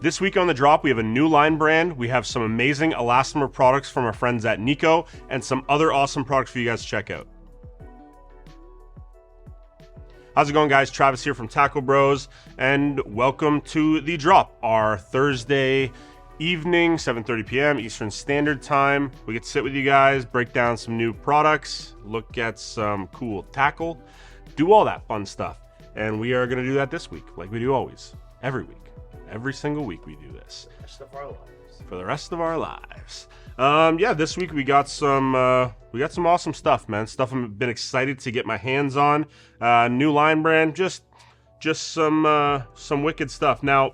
This week on The Drop, we have a new line brand. We have some amazing elastomer products from our friends at Nikko and some other awesome products for you guys to check out. How's it going, guys? Travis here from Tackle Bros, and welcome to The Drop, our Thursday evening, 7:30 p.m. Eastern Standard Time. We get to sit with you guys, break down some new products, look at some cool tackle, do all that fun stuff. And we are going to do that this week, like we do always, every week. Every single week we do this. For the rest of our lives. Yeah, this week we got some awesome stuff, man. Stuff I've been excited to get my hands on. New line brand, just some wicked stuff. Now,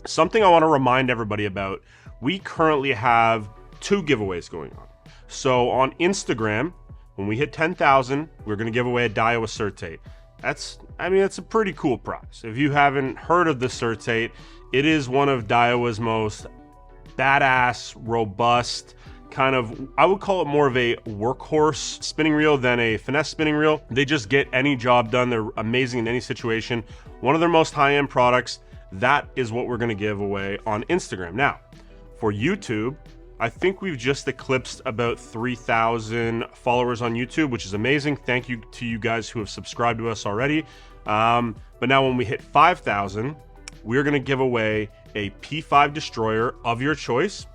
something I want to remind everybody about, we currently have 2 giveaways going on. So on Instagram, when we hit 10,000, we're going to give away a Daiwa Certate. That's a pretty cool prize. If you haven't heard of the Certate, it is one of Daiwa's most badass, robust, kind of, I would call it more of a workhorse spinning reel than a finesse spinning reel. They just get any job done. They're amazing in any situation. One of their most high-end products. That is what we're going to give away on Instagram. Now, for YouTube, I think we've just eclipsed about 3,000 followers on YouTube, which is amazing. Thank you to you guys who have subscribed to us already. But now when we hit 5,000, we're going to give away a P5 destroyer of your choice.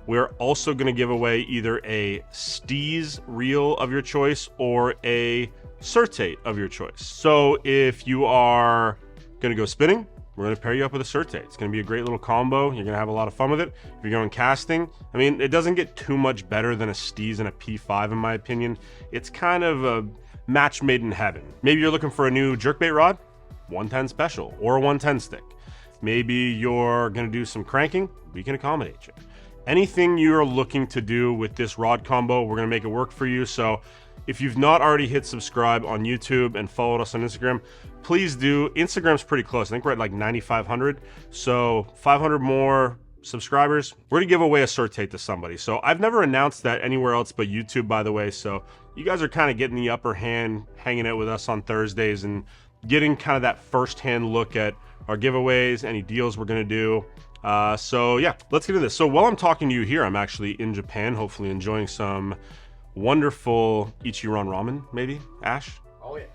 We're also going to give away either a Steez reel of your choice or a Certate of your choice. So if you are going to go spinning, we're going to pair you up with a Certate. It's going to be a great little combo. You're going to have a lot of fun with it. If you're going casting, I mean, it doesn't get too much better than a Steez and a P5 in my opinion. It's kind of a match made in heaven. Maybe you're looking for a new jerkbait rod, 110 special or a 110 stick. Maybe you're going to do some cranking, we can accommodate you. Anything you're looking to do with this rod combo, we're going to make it work for you. So if you've not already hit subscribe on YouTube and followed us on Instagram, please do. Instagram's pretty close. I think we're at like 9,500. So 500 more subscribers, we're going to give away a Certate to somebody. So I've never announced that anywhere else but YouTube, by the way. So you guys are kind of getting the upper hand, hanging out with us on Thursdays and getting kind of that first-hand look at our giveaways, any deals we're going to do. So yeah, let's get into this. So while I'm talking to you here, I'm actually in Japan, hopefully enjoying some wonderful Ichiran ramen, maybe, Ash? Oh yeah.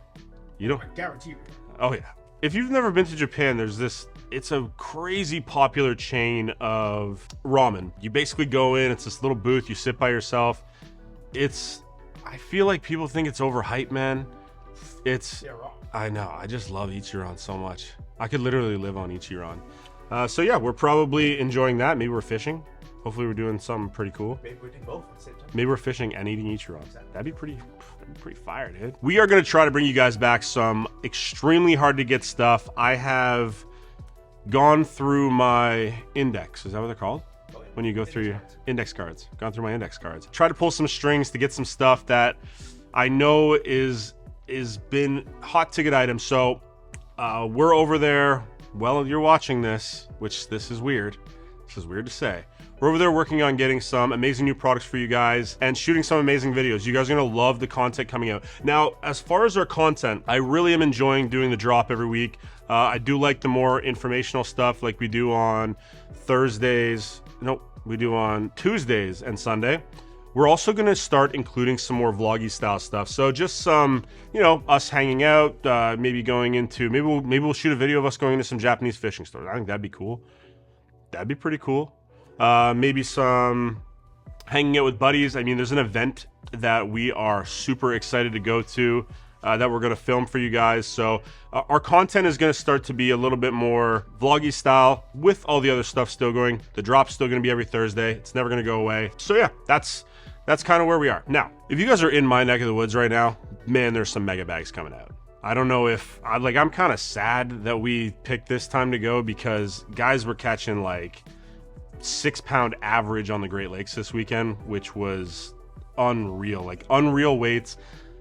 You don't? I guarantee you. Oh yeah. If you've never been to Japan, there's this, it's a crazy popular chain of ramen. You basically go in, it's this little booth, you sit by yourself. I feel like people think it's overhyped, man. They're wrong. I know, I just love Ichiran so much. I could literally live on Ichiran. So yeah, we're probably enjoying that. Maybe we're fishing. Hopefully we're doing something pretty cool. Maybe we do both at the same time. Maybe we're fishing and eating Ichiran. That'd be pretty fire, dude. We are going to try to bring you guys back some extremely hard to get stuff. I have gone through my index. Is that what they're called? Oh, yeah. When you go through your index cards. Gone through my index cards. Try to pull some strings to get some stuff that I know is been hot ticket items. So we're over there. Well, you're watching this, which this is weird. This is weird to say. We're over there working on getting some amazing new products for you guys and shooting some amazing videos. You guys are going to love the content coming out. Now, as far as our content, I really am enjoying doing the drop every week. I do like the more informational stuff like we do on Thursdays. No, we do on Tuesdays and Sunday. We're also going to start including some more vloggy style stuff. So just some, you know, us hanging out, maybe going into, maybe we'll shoot a video of us going into some Japanese fishing stores. I think that'd be cool. That'd be pretty cool. Maybe some hanging out with buddies. I mean, there's an event that we are super excited to go to that we're going to film for you guys. So our content is going to start to be a little bit more vloggy style with all the other stuff still going. The drop's still going to be every Thursday. It's never going to go away. So yeah, that's kind of where we are. Now, if you guys are in my neck of the woods right now, man, there's some mega bags coming out. I don't know if, I'm kind of sad that we picked this time to go because guys were catching like 6-pound average on the Great Lakes this weekend, which was unreal, like unreal weights.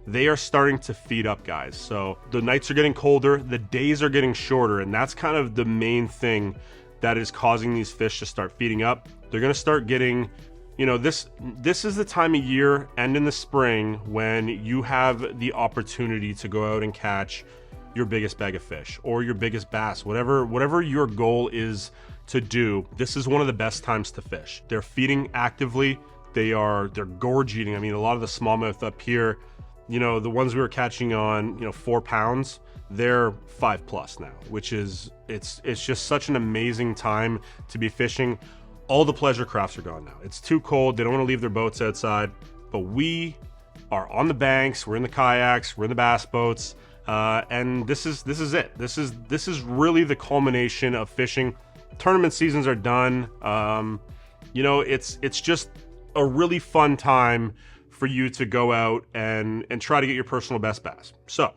They are starting to feed up, guys. So the nights are getting colder, the days are getting shorter, and that's kind of the main thing that is causing these fish to start feeding up. They're going to start getting, you know, this is the time of year and in the spring when you have the opportunity to go out and catch your biggest bag of fish or your biggest bass, whatever your goal is to do, this is one of the best times to fish. They're feeding actively. They're gorge eating. I mean, a lot of the smallmouth up here, you know, the ones we were catching on, you know, 4 pounds, they're 5+ now, which is, it's just such an amazing time to be fishing. All the pleasure crafts are gone now. It's too cold. They don't want to leave their boats outside, but we are on the banks. We're in the kayaks. We're in the bass boats. And this is it. This is really the culmination of fishing. Tournament seasons are done. You know, it's just a really fun time for you to go out and try to get your personal best bass. So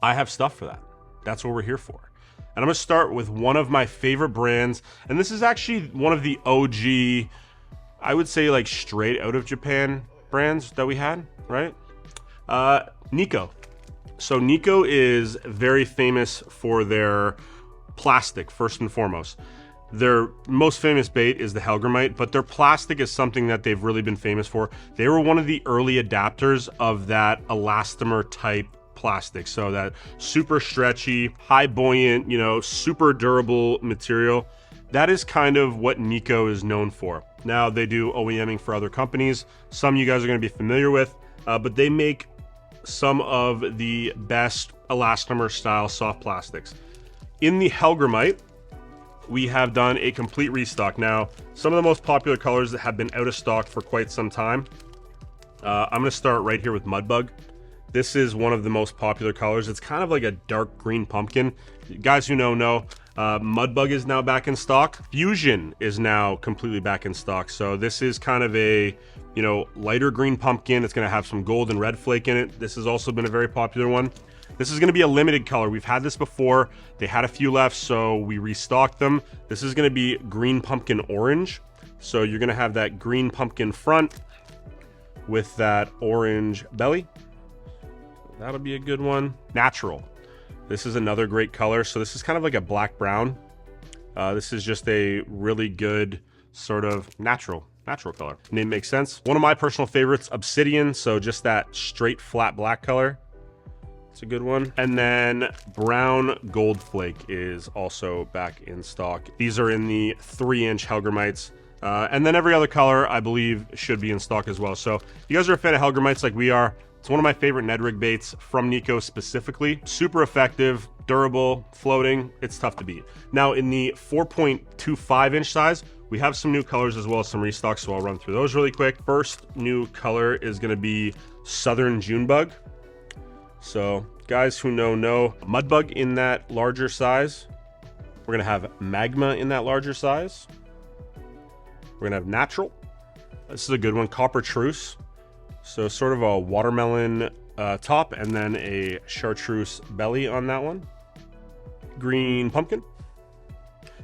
I have stuff for that. That's what we're here for. And I'm gonna start with one of my favorite brands. And this is actually one of the OG, I would say like straight out of Japan brands that we had, right? Nikko. So Nikko is very famous for their plastic, first and foremost. Their most famous bait is the Hellgrammite, but their plastic is something that they've really been famous for. They were one of the early adapters of that elastomer type plastic. So that super stretchy, high buoyant, you know, super durable material. That is kind of what Nikko is known for. Now they do OEMing for other companies. Some you guys are going to be familiar with, but they make some of the best elastomer style soft plastics. In the Hellgrammite, we have done a complete restock. Now, some of the most popular colors that have been out of stock for quite some time. I'm going to start right here with Mudbug. This is one of the most popular colors. It's kind of like a dark green pumpkin. Guys who know, Mudbug is now back in stock. Fusion is now completely back in stock. So this is kind of a, you know, lighter green pumpkin. It's going to have some gold and red flake in it. This has also been a very popular one. This is going to be a limited color. We've had this before. They had a few left, so we restocked them. This is going to be green pumpkin orange. So you're going to have that green pumpkin front with that orange belly. That'll be a good one. Natural. This is another great color. So this is kind of like a black brown. This is just a really good sort of natural color. Name makes sense. One of my personal favorites, Obsidian. So just that straight flat black color. It's a good one. And then brown gold flake is also back in stock. These are in the 3-inch Hellgrammites. And then every other color, I believe, should be in stock as well. So if you guys are a fan of Hellgrammites like we are, it's one of my favorite Ned rig baits from Nikko specifically. Super effective, durable, floating. It's tough to beat. Now in the 4.25-inch size, we have some new colors as well as some restocks, so I'll run through those really quick. First new color is going to be Southern Junebug. So guys who know Mudbug in that larger size. We're gonna have Magma in that larger size. We're gonna have Natural. This is a good one, Copper Truce. So sort of a watermelon top and then a chartreuse belly on that one. Green Pumpkin.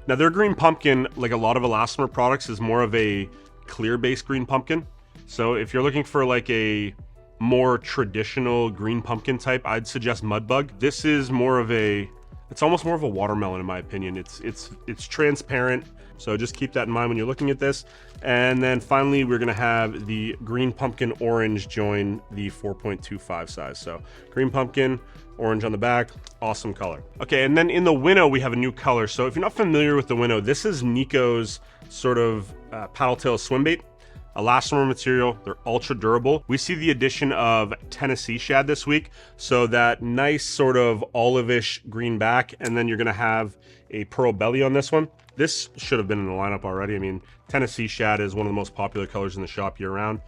Now their Green Pumpkin, like a lot of elastomer products, is more of a clear base Green Pumpkin. So if you're looking for like a more traditional green pumpkin type, I'd suggest Mudbug. This is more of a, it's almost more of a watermelon in my opinion. It's transparent, so just keep that in mind when you're looking at this. And then finally we're gonna have the Green Pumpkin Orange join the 4.25 size. So Green Pumpkin, orange on the back, awesome color. Okay, and then in the Winnow we have a new color. So if you're not familiar with the Winnow, this is Nikko's sort of paddle tail swim bait. Elastomer material, they're ultra durable. We see the addition of Tennessee shad this week, so that nice sort of olive-ish green back, and then you're gonna have a pearl belly on this one. This should have been in the lineup already. I mean, Tennessee shad is one of the most popular colors in the shop year-round.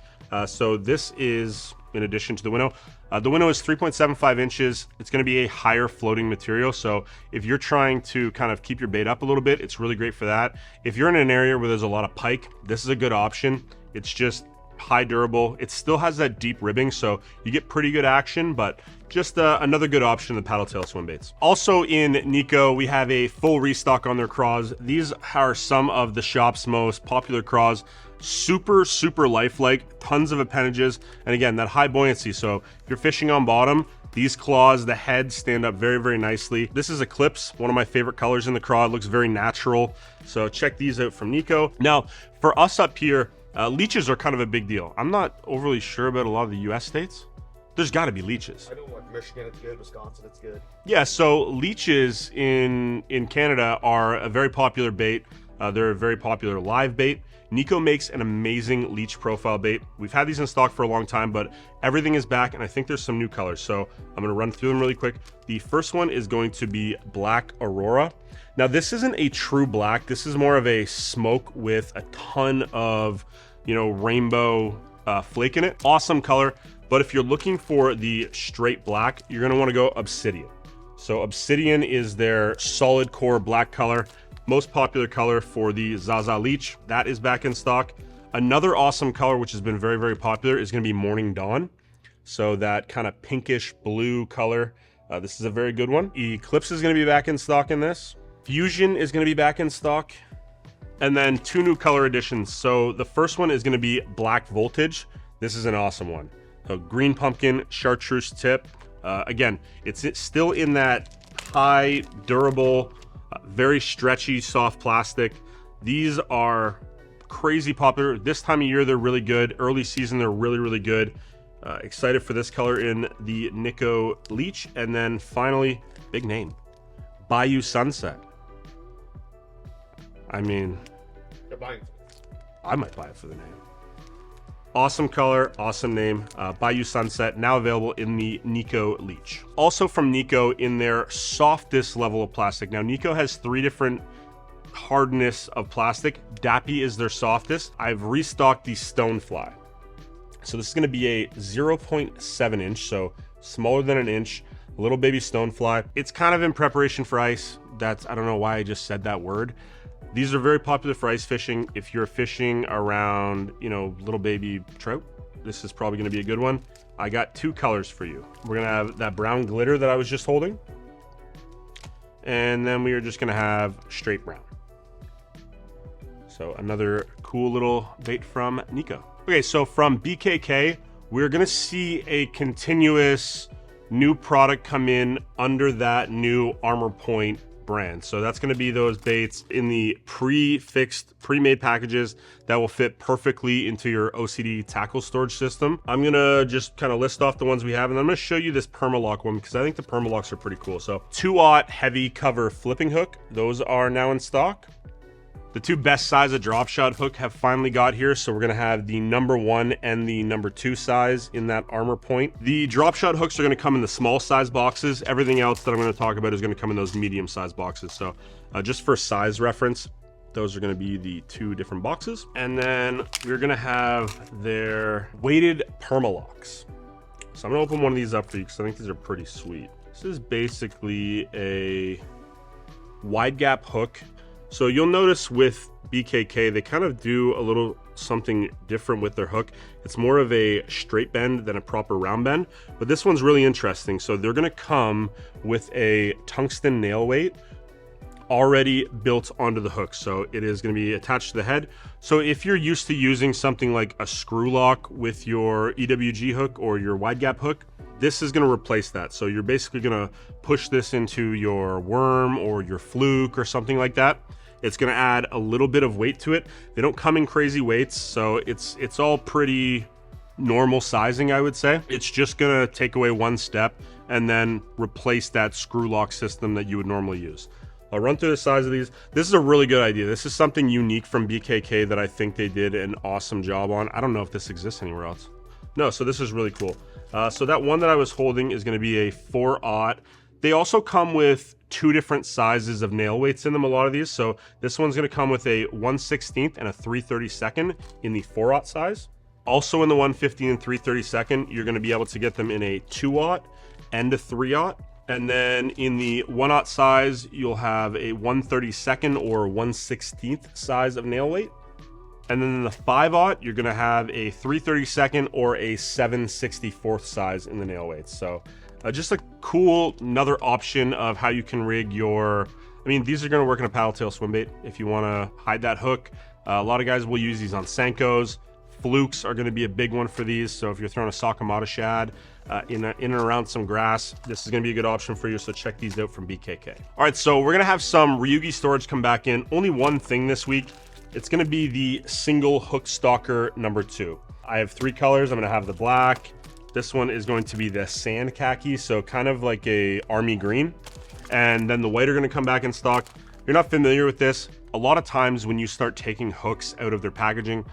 So this is in addition to the Winnow. The Winnow is 3.75 inches. It's going to be a higher floating material. So if you're trying to kind of keep your bait up a little bit, it's really great for that. If you're in an area where there's a lot of pike, this is a good option. It's just high durable. It still has that deep ribbing, so you get pretty good action, but just another good option in the paddle tail swim baits. Also in Nikko, we have a full restock on their craws. These are some of the shop's most popular craws. Super lifelike, tons of appendages, and again, that high buoyancy. So if you're fishing on bottom, these claws, the heads stand up very nicely. This is Eclipse, one of my favorite colors in the craw. It looks very natural. So check these out from Nikko. Now, for us up here, leeches are kind of a big deal. I'm not overly sure about a lot of the US states. There's got to be leeches. I know, like Michigan, it's good. Wisconsin, it's good. Yeah, so leeches in Canada are a very popular bait. They're a very popular live bait. Nikko makes an amazing leech profile bait. We've had these in stock for a long time, but everything is back, and I think there's some new colors. So I'm going to run through them really quick. The first one is going to be Black Aurora. Now, this isn't a true black. This is more of a smoke with a ton of, you know, rainbow flake in it. Awesome color. But if you're looking for the straight black, you're going to want to go Obsidian. So Obsidian is their solid core black color. Most popular color for the Zaza Leech. That is back in stock. Another awesome color, which has been very, very popular, is going to be Morning Dawn. So that kind of pinkish blue color. This is a very good one. Eclipse is going to be back in stock in this. Fusion is going to be back in stock. And then 2 new color additions. So the first one is going to be Black Voltage. This is an awesome one. So green pumpkin, chartreuse tip. Again, it's still in that high, durable, very stretchy, soft plastic. These are crazy popular. This time of year, they're really good. Early season, they're really, really good. Excited for this color in the Nikko Leech. And then finally, big name, Bayou Sunset. I mean, I might buy it for the name. Awesome color, awesome name. Bayou Sunset, now available in the Nikko Leech. Also from Nikko in their softest level of plastic. Now, Nikko has 3 different hardness of plastic. Dappy is their softest. I've restocked the Stonefly. So this is going to be a 0.7 inch, so smaller than an inch. Little baby Stonefly. It's kind of in preparation for ice. I don't know why I just said that word. These are very popular for ice fishing. If you're fishing around, you know, little baby trout, this is probably going to be a good one. I got 2 colors for you. We're going to have that brown glitter that I was just holding. And then we are just going to have straight brown. So another cool little bait from Nikko. Okay, so from BKK, we're going to see a continuous new product come in under that new Armor Point brand. So that's going to be those baits in the pre-made packages that will fit perfectly into your OCD tackle storage system. I'm going to just kind of list off the ones we have, and I'm going to show you this Permalock one because I think the Permalocks are pretty cool. So 2/0 heavy cover flipping hook. Those are now in stock. The 2 best size of Dropshot Hook have finally got here, so we're going to have the #1 and the #2 size in that Armor Point. The Dropshot Hooks are going to come in the small size boxes. Everything else that I'm going to talk about is going to come in those medium size boxes. So just for size reference, those are going to be the 2 different boxes. And then we're going to have their weighted Permalocks. So I'm going to open one of these up for you because I think these are pretty sweet. This is basically a wide gap hook. So you'll notice with BKK, they kind of do a little something different with their hook. It's more of a straight bend than a proper round bend, but this one's really interesting. So they're going to come with a tungsten nail weight already built onto the hook. So it is going to be attached to the head. So if you're used to using something like a screw lock with your EWG hook or your wide gap hook, this is going to replace that. So you're basically going to push this into your worm or your fluke or something like that. It's going to add a little bit of weight to it. They don't come in crazy weights, so it's all pretty normal sizing, I would say. It's just going to take away one step and then replace that screw lock system that you would normally use. I'll run through the size of these. This is a really good idea. This is something unique from BKK that I think they did an awesome job on. I don't know if this exists anywhere else. No, so this is really cool. So that one that I was holding is going to be a 4/0. They also come with 2 different sizes of nail weights in them, a lot of these. So this one's going to come with a 1/16 and a 3/32 in the 4/0 size. Also in the 1/15 and 3/32, you're going to be able to get them in a 2/0 and a 3/0. And then in the 1/0 size, you'll have a 1/32 or 1/16 size of nail weight. And then in the 5/0, you're going to have a 3/32 or a 7/64 size in the nail weights. So just a cool another option of how you can rig your, I mean, these are going to work in a paddle tail swim bait if you want to hide that hook. A lot of guys will use these on Senkos. Flukes are going to be a big one for these. So if you're throwing a Sakamata shad in and around some grass, this is going to be a good option for you. So check these out from BKK. All right, so we're going to have some Ryugi storage come back in. Only one thing this week. It's going to be the single hook stalker #2. I have 3 colors. I'm going to have the black. This one is going to be the sand khaki, so kind of like a army green. And then the white are going to come back in stock. you're not familiar with this, a lot of times when you start taking hooks out of their packaging,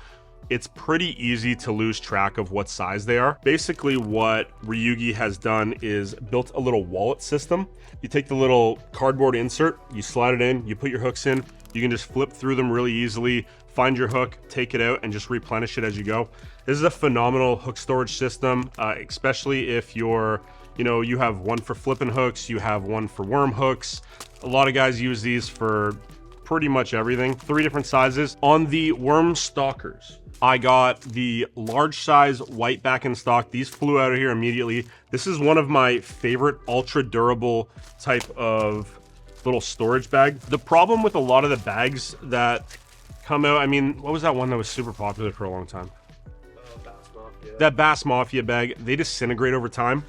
it's pretty easy to lose track of what size they are. Basically what Ryugi has done is built a little wallet system. You take the little cardboard insert, you slide it in, you put your hooks in, you can just flip through them really easily, find your hook, take it out, and just replenish it as you go. This is a phenomenal hook storage system, especially if you're, you have one for flipping hooks, you have one for worm hooks. A lot of guys use these for pretty much everything. 3 different sizes. On the worm stalkers, I got the large size white back in stock. These flew out of here immediately. This is one of my favorite ultra durable type of little storage bag. The problem with a lot of the bags that come out, I mean, what was that one that was super popular for a long time? Bass Mafia. That Bass Mafia bag, they disintegrate over time.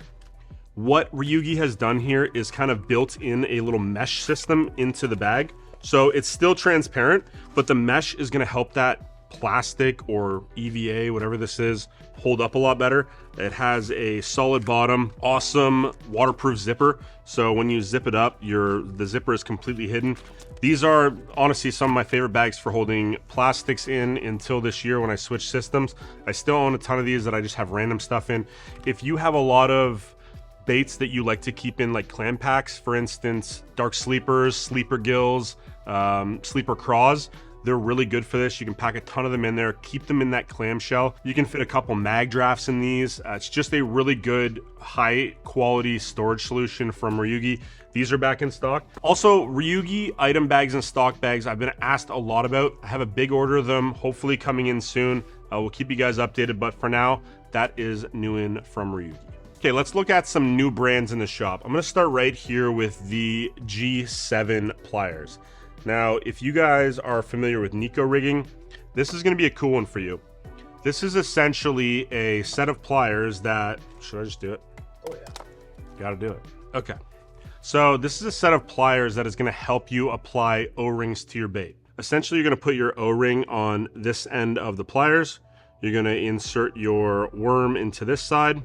What Ryugi has done here is kind of built in a little mesh system into the bag. So it's still transparent, but the mesh is gonna help that plastic or EVA, whatever this is, hold up a lot better. It has a solid bottom, awesome waterproof zipper. So when you zip it up, the zipper is completely hidden. These are honestly some of my favorite bags for holding plastics in until this year when I switched systems. I still own a ton of these that I just have random stuff in. If you have a lot of baits that you like to keep in like clam packs, for instance, dark sleepers, sleeper gills, sleeper craws, they're really good for this. You can pack a ton of them in there, keep them in that clamshell. You can fit a couple mag drafts in these. It's just a really good high quality storage solution from Ryugi. These are back in stock. Also, Ryugi item bags and stock bags, I've been asked a lot about. I have a big order of them, hopefully coming in soon. We'll keep you guys updated, but for now, that is new in from Ryugi. Okay, let's look at some new brands in the shop. I'm gonna start right here with the G7 pliers. Now, if you guys are familiar with Neko rigging, this is gonna be a cool one for you. This is essentially a set of pliers that, should I just do it? Oh yeah. Gotta do it. Okay. So this is a set of pliers that is gonna help you apply O-rings to your bait. Essentially, you're gonna put your O-ring on this end of the pliers. You're gonna insert your worm into this side.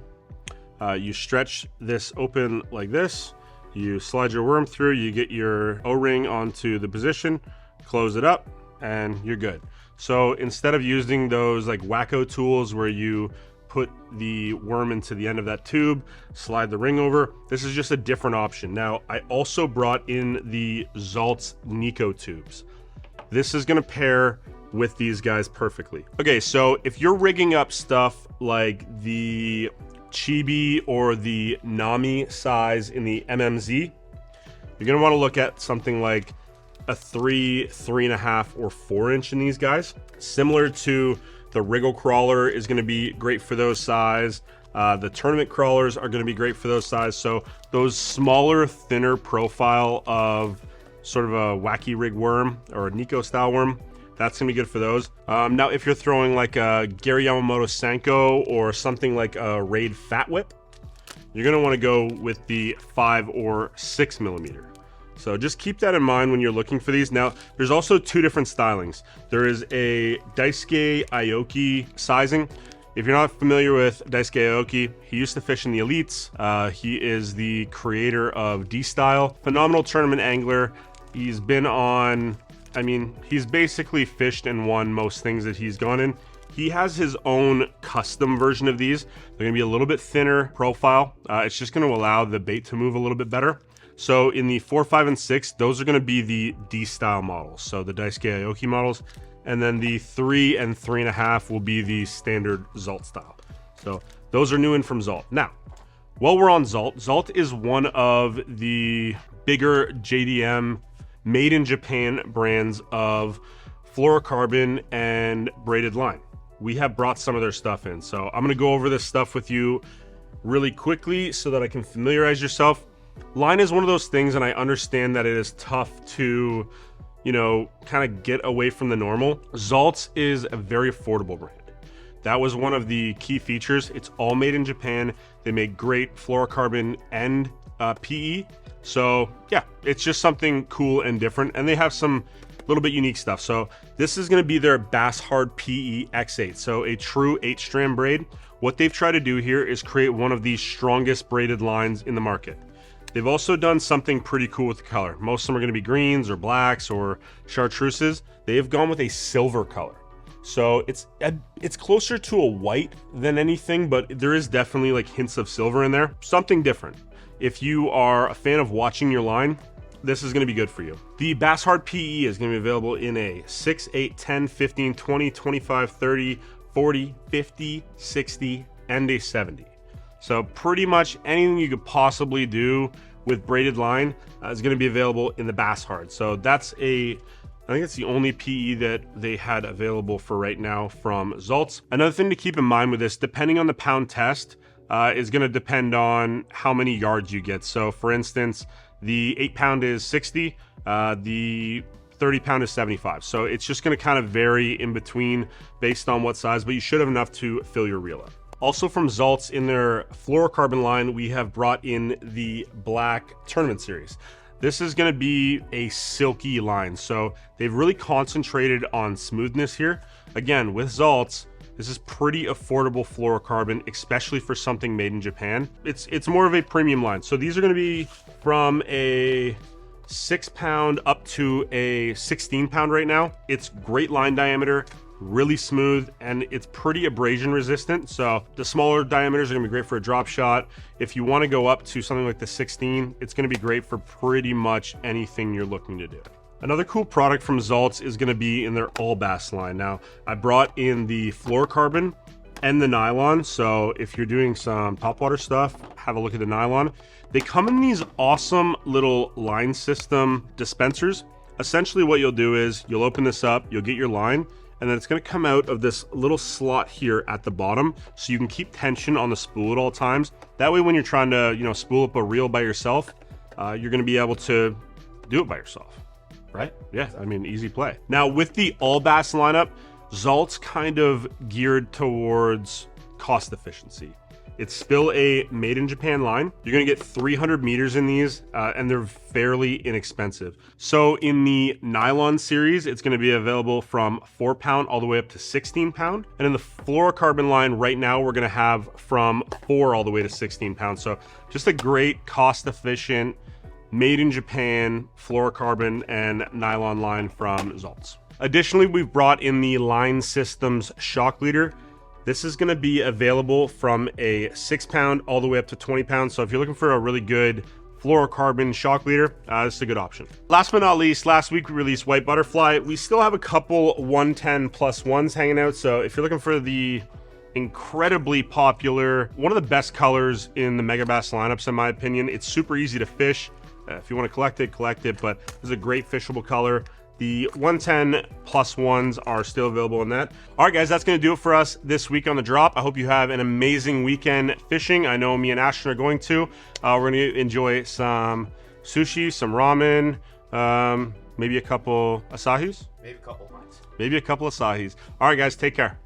You stretch this open like this. You slide your worm through, you get your O-ring onto the position, close it up, and you're good. So instead of using those like wacko tools where you put the worm into the end of that tube, slide the ring over, this is just a different option. Now, I also brought in the Zalts Neko tubes. This is gonna pair with these guys perfectly. Okay, so if you're rigging up stuff like the Chibi or the Nami size in the MMZ, you're gonna want to look at something like a 3, 3.5, or 4 inch in these guys. Similar to the Wriggle Crawler is gonna be great for those size. The tournament crawlers are gonna be great for those size. So those smaller, thinner profile of sort of a wacky rig worm or a Neko style worm, that's gonna be good for those. Now, if you're throwing like a Gary Yamamoto Senko or something like a Raid Fat Whip, you're gonna wanna go with the 5 or 6 millimeter. So just keep that in mind when you're looking for these. Now, there's also 2 different stylings. There is a Daisuke Aoki sizing. If you're not familiar with Daisuke Aoki, he used to fish in the elites. He is the creator of D-Style. Phenomenal tournament angler. He's been on, I mean, he's basically fished and won most things that he's gone in. He has his own custom version of these. They're gonna be a little bit thinner profile. It's just gonna allow the bait to move a little bit better. So in the 4, 5, and 6, those are gonna be the D-style models. So the Daisuke Aoki models. And then the 3 and 3.5 will be the standard Zalt style. So those are new in from Zalt. Now, while we're on Zalt, Zalt is one of the bigger JDM made in Japan brands of fluorocarbon and braided line. We have brought some of their stuff in. So I'm gonna go over this stuff with you really quickly so that I can familiarize yourself. Line is one of those things, and I understand that it is tough to, you know, kind of get away from the normal. Zalts is a very affordable brand. That was one of the key features. It's all made in Japan. They make great fluorocarbon and PE. So yeah, it's just something cool and different, and they have some little bit unique stuff. So this is going to be their Bass Hard PE X8, so a true 8-strand braid. What they've tried to do here is create one of the strongest braided lines in the market. They've also done something pretty cool with the color. Most of them are going to be greens or blacks or chartreuses. They have gone with a silver color. So it's closer to a white than anything, but there is definitely like hints of silver in there. Something different. If you are a fan of watching your line, this is going to be good for you. The Bass Hard PE is going to be available in a 6, 8, 10, 15, 20, 25, 30, 40, 50, 60, and a 70. So pretty much anything you could possibly do with braided line is going to be available in the Bass Hard. So that's I think it's the only PE that they had available for right now from Zalts. Another thing to keep in mind with this, depending on the pound test, is going to depend on how many yards you get. So for instance, the 8-pound is 60, the 30-pound is 75. So it's just going to kind of vary in between based on what size, but you should have enough to fill your reel up. Also from Zalts, in their Fluorocarbon line, we have brought in the Black Tournament Series. This is going to be a silky line, so they've really concentrated on smoothness here. Again, with Zalts, this is pretty affordable fluorocarbon, especially for something made in Japan. It's more of a premium line. So these are going to be from a 6-pound up to a 16-pound right now. It's great line diameter, really smooth, and it's pretty abrasion resistant. So the smaller diameters are gonna be great for a drop shot. If you want to go up to something like the 16, it's gonna be great for pretty much anything you're looking to do. Another cool product from Zalts is gonna be in their all bass line. Now, I brought in the fluorocarbon and the nylon. So if you're doing some topwater stuff, have a look at the nylon. They come in these awesome little Linesystem dispensers. Essentially what you'll do is you'll open this up, you'll get your line, and then it's going to come out of this little slot here at the bottom, so you can keep tension on the spool at all times. That way when you're trying to, you know, spool up a reel by yourself, you're going to be able to do it by yourself, right? Yeah, I mean, easy play. Now with the all bass lineup, Zalt's kind of geared towards cost efficiency. It's still a made in Japan line. You're gonna get 300 meters in these, and they're fairly inexpensive. So in the nylon series, it's gonna be available from 4-pound all the way up to 16-pound. And in the fluorocarbon line right now, we're gonna have from 4 all the way to 16 pounds. So just a great cost efficient, made in Japan fluorocarbon and nylon line from Zalts. Additionally, we've brought in the Linesystem's shock leader. This is going to be available from a 6-pound all the way up to 20 pounds. So if you're looking for a really good fluorocarbon shock leader, this is a good option. Last but not least, last week we released White Butterfly. We still have a couple 110+1s hanging out. So if you're looking for the incredibly popular, one of the best colors in the Megabass lineups, in my opinion, it's super easy to fish. If you want to collect it, but this is a great fishable color. The 110+1s are still available in that. All right, guys, that's going to do it for us this week on The Drop. I hope you have an amazing weekend fishing. I know me and Ashton are going to. We're going to enjoy some sushi, some ramen, maybe a couple Asahis. Maybe a couple of months. Maybe a couple Asahis. All right, guys, take care.